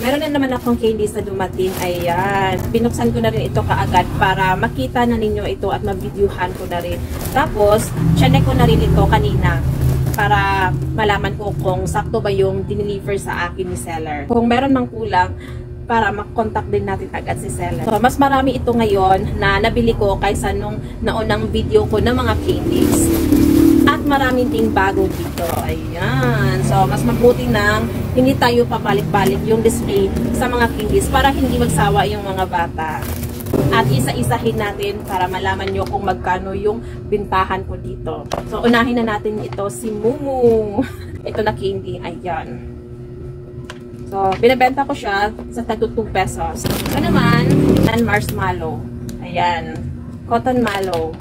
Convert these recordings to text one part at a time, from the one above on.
Meron na naman akong candies na dumating. Ayan. Binuksan ko na rin ito kaagad para makita na ninyo ito at mabidyuhan ko na rin. Tapos, chinek ko na rin ito kanina para malaman ko kung sakto ba yung dineliver sa akin ni seller. Kung meron mang kulang, para makontak din natin agad si seller. So, mas marami ito ngayon na nabili ko kaysa nung naunang video ko ng mga candies. At marami ding bago dito. Ayan. So, mas mabuti nang hindi tayo pabalik-balik yung display sa mga candies para hindi magsawa yung mga bata. At isa-isahin natin para malaman nyo kung magkano yung bintahan ko dito. So, unahin na natin ito si Mumu. Ito na candy. Ayan. So, binibenta ko siya sa tag 2 pesos. Ito naman, marshmallow. Ayan. Cotton mallow.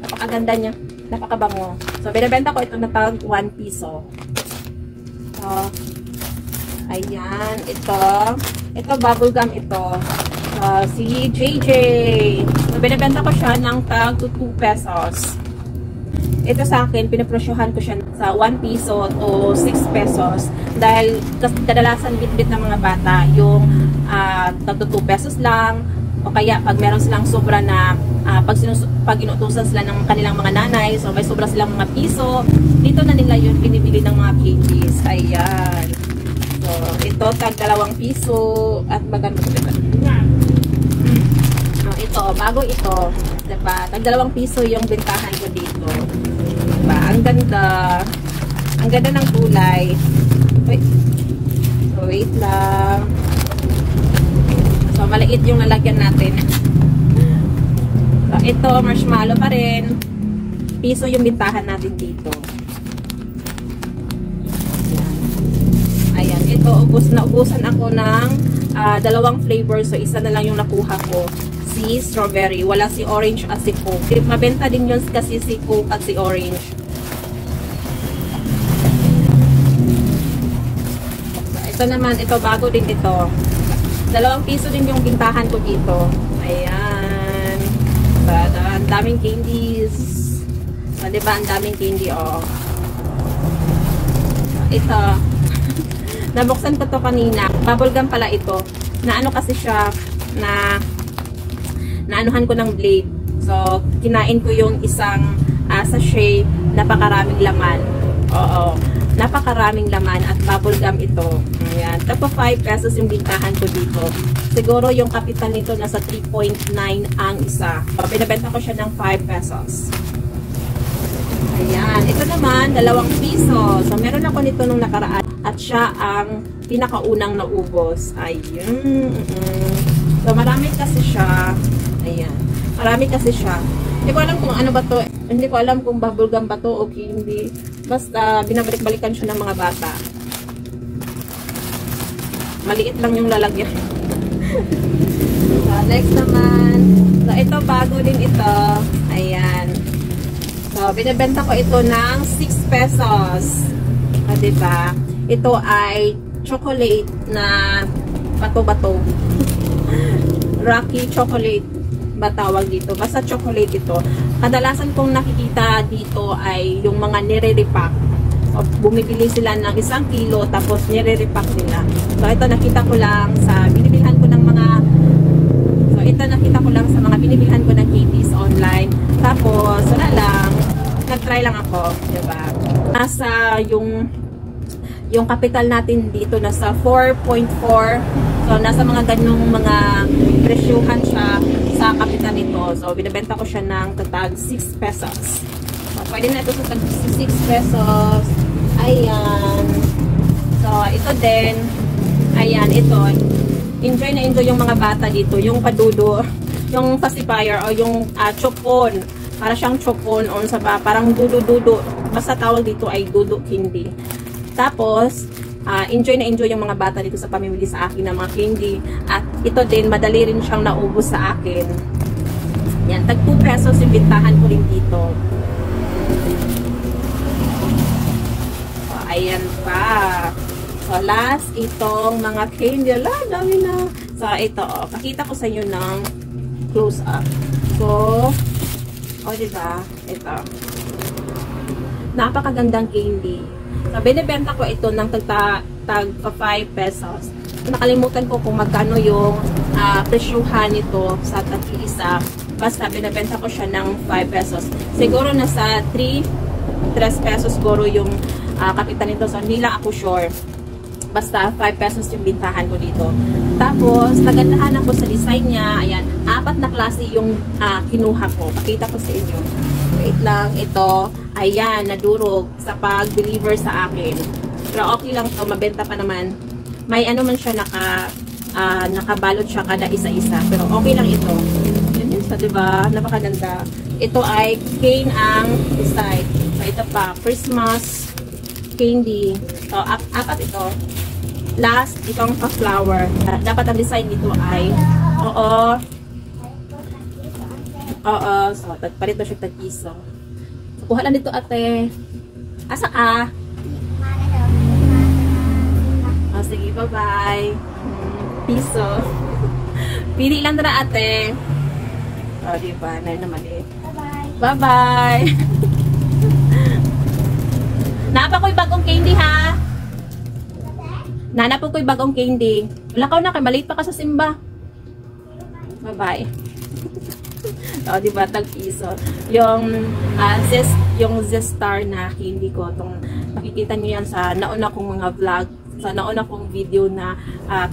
Napakaganda niya. Napakabango. So, binibenta ko ito na tag 1 piso. So, ayan. Ito bubble gum ito. Si JJ. So, binibenta ko siya ng tag 2 pesos. Ito sa akin, pinapresyohan ko siya sa 1 piso o 6 pesos. Dahil kadalasan bitbit ng mga bata, yung tag 2 pesos lang. O kaya, pag meron silang sobra na, pag inutusan sila ng kanilang mga nanay, so may sobra silang mga piso, dito na nila yun binibili ng mga candies. Ayan. So, ito, tag 2 piso. At maganda ito. Ito, bago ito. Diba? Tag 2 piso yung bintahan ko dito. Diba? Ang ganda. Ang ganda ng kulay. Wait. So, wait lang. So, maliit yung lalagyan natin. So, ito, marshmallow pa rin. Piso yung bintahan natin dito. Ayan. Ito, ubusan ako ng 2 flavor. So, isa na lang yung nakuha ko. Si strawberry. Wala si orange at si coke. Mabenta din yun kasi si coke at si orange. So, ito naman, ito bago din ito. 2 piso din yung bintahan ko dito. Ayan. So, ang daming candies. So, diba, ang daming candy, oh. So, ito. Nabuksan ko to kanina. Bubblegum pala ito. Na ano kasi siya, naanuhan ko ng blade. So, kinain ko yung isang sachet, napakaraming laman. Oo. Napakaraming laman at bubblegum ito. Ayan. Tapos 5 pesos yung bintahan ko dito. Siguro yung kapital nito nasa 3.9 ang isa. So, binibenta ko siya ng 5 pesos. Ayan. Ito naman, 2 piso. So, meron ako nito nung nakaraan. At siya ang pinakaunang naubos. Ayun. So, marami kasi siya. Ayan. Marami kasi siya. Hindi ko alam kung ano ba to. Hindi ko alam kung bubblegum ba to o hindi. Basta, binabalik-balikan siya ng mga bata. Maliit lang yung lalagyan. So, next naman. So, ito, bago din ito. Ayan. So, binibenta ko ito ng 6 pesos. O, diba? Ito ay chocolate na bato-bato. Rocky chocolate ba tawag dito? Basta chocolate ito. Kadalasan kong nakikita dito ay yung mga nire-repack. So, bumibili sila ng 1 kilo tapos nire-repack nila. So, ito nakita ko lang sa binibilhan ko ng mga binibilhan ko ng candies online. Tapos, wala lang. Nag-try lang ako. Diba? Nasa yung capital natin dito nasa 4.4. So, nasa mga ganung mga presyuhan siya sa kapital nito. So, binibenta ko siya ng tatag 6 pesos. So, pwede na ito sa tatag 6 pesos. Ayan. So, ito din. Ayan, ito. Enjoy na enjoy yung mga bata dito. Yung padudo, yung pacifier o yung chopon. Para siyang chopon on sa parang dudo-dudo. Basta tawag dito ay dudo candy. Tapos, enjoy na enjoy yung mga bata dito sa pamimili sa akin ng mga candy. At ito din, madali rin siyang naubos sa akin. Yan, tag 2 pesos yung bintahan ko rin dito. So, ayan pa. So, last, itong mga candy. Ala, dami na. So, ito, pakita ko sa inyo ng close up. So, diba? Ito. Napakagandang candy. So, binibenta ko ito ng tag 5 pesos. nakalimutan ko kung magkano yung presyuhan nito sa tag-iisa. Basta binabenta ko siya ng 5 pesos. Siguro nasa 3 pesos siguro yung kapital nito. So, hindi lang ako sure. Basta 5 pesos yung bintahan ko dito. Tapos, nagandahan ako sa design niya. Ayan, 4 na klase yung kinuha ko. Pakita ko sa inyo. Wait lang, ito. Ayan, nadurog sa pag-deliver sa akin. Pero okay lang to, mabenta pa naman. May ano man siya, nakabalot siya kada isa-isa. Pero okay lang ito. Yan yun siya, diba? Napakaganda. Ito ay cane ang design. So, ito pa, Christmas candy. So, 4 ito. Last, itong pa-flower. Dapat ang design nito ay, oo. So, palit na siya tag-piso. So, kuha lang dito, ate. Asa ka? Oh, sige, bye-bye. Piso. Pili lang na, ate. Oh, diba? Narin naman eh. Bye-bye. Napa ko'y bagong candy, ha? Nana po ko'y bagong candy. Wala ka na, kay maliit pa ka sa simba. Bye-bye. O, diba, tag-piso. Yung Zestar na candy ko, itong makikita nyo yan sa nauna kong mga vlog, sa nauna kong video na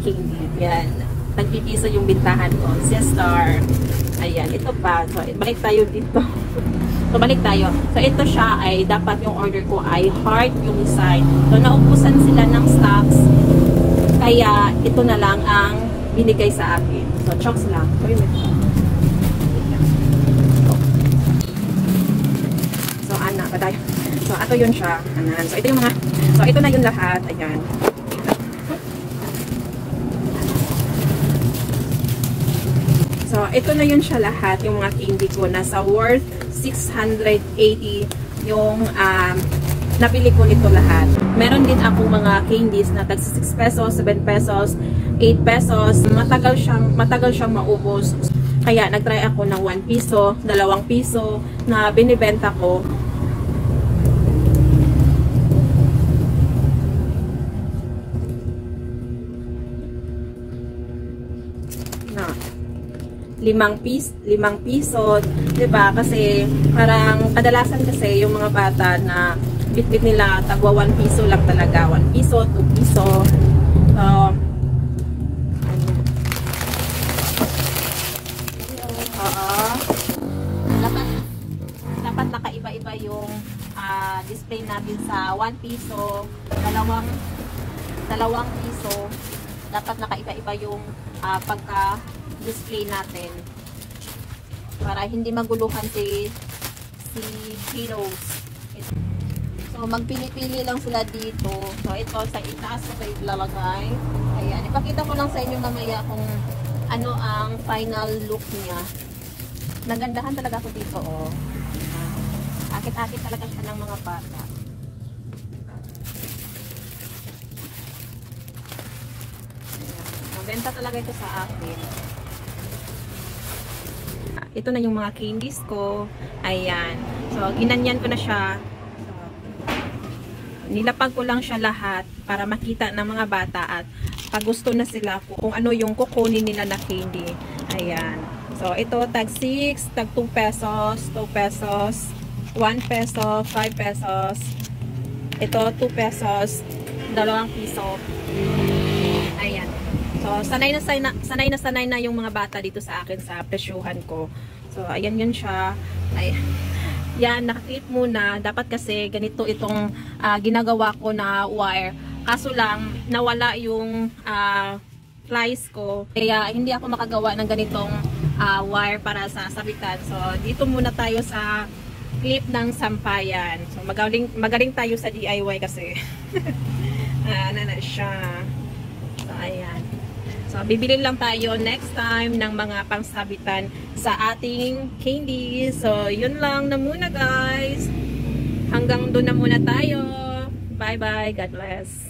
candy. Yan. Tag-piso yung bintahan ko. Zestar. Ayan, ito pa. So, balik tayo dito. So, balik tayo. So, ito siya ay, dapat yung order ko ay heart yung design. So, naubusan sila ng stocks. Kaya, ito na lang ang binigay sa akin. So, chocks lang. So, ana, pa tayo. So, ito yun siya. Anan. So, ito yung mga, so, ito na yung lahat. Ayan. So, ito na yun siya lahat. Yung mga candy ko. Nasa worth 680 yung nabili ko nito lahat. Meron din ako mga candies na tag 6 pesos, 7 pesos, 8 pesos. Matagal siyang maubos. Kaya nagtry ako ng 1 piso, 2 piso na binibenta ko. Na 5 piso, 'diba? Kasi parang kadalasan kasi yung mga bata na bitbit nila tagwa 1 piso lang talaga, 1 piso, 2 piso. Dapat nakaiba-iba yung display natin sa 1 piso, 2 piso. Dapat nakaiba-iba yung pagka-display natin para hindi maguluhan si heroes. So, magpili-pili lang sila dito. So, ito sa itaas ko kayo lalagay. Ayan, ipakita ko lang sa inyo mamaya kung ano ang final look niya. Nagandahan talaga ako dito, oh. Akit-akit talaga siya ng mga bata. Mabenta talaga ito sa akin. Ito na yung mga candies ko. Ayan. So, ginanyan ko na siya. So, nilapag ko lang siya lahat para makita ng mga bata at pag gusto na sila kung ano yung kukunin nila na candy. Ayan. So, ito tag 6, tag 2 pesos, 2 pesos, 1 peso, 5 pesos. Ito 2 pesos, 2 piso. Ayan. So, sanay na yung mga bata dito sa akin sa presyuhan ko. So, ayan yun siya. Ayan. Yan, nakakit muna. Dapat kasi ganito itong ginagawa ko na wire. Kaso lang, nawala yung flies ko. Kaya, hindi ako makagawa ng ganitong wire para sa sabitan. So, dito muna tayo sa clip ng sampayan. So, magaling tayo sa DIY kasi. Ano na siya. So, ayan. So, bibili lang tayo next time ng mga pangsabitan sa ating candy. So, yun lang na muna guys. Hanggang doon na muna tayo. Bye-bye. God bless.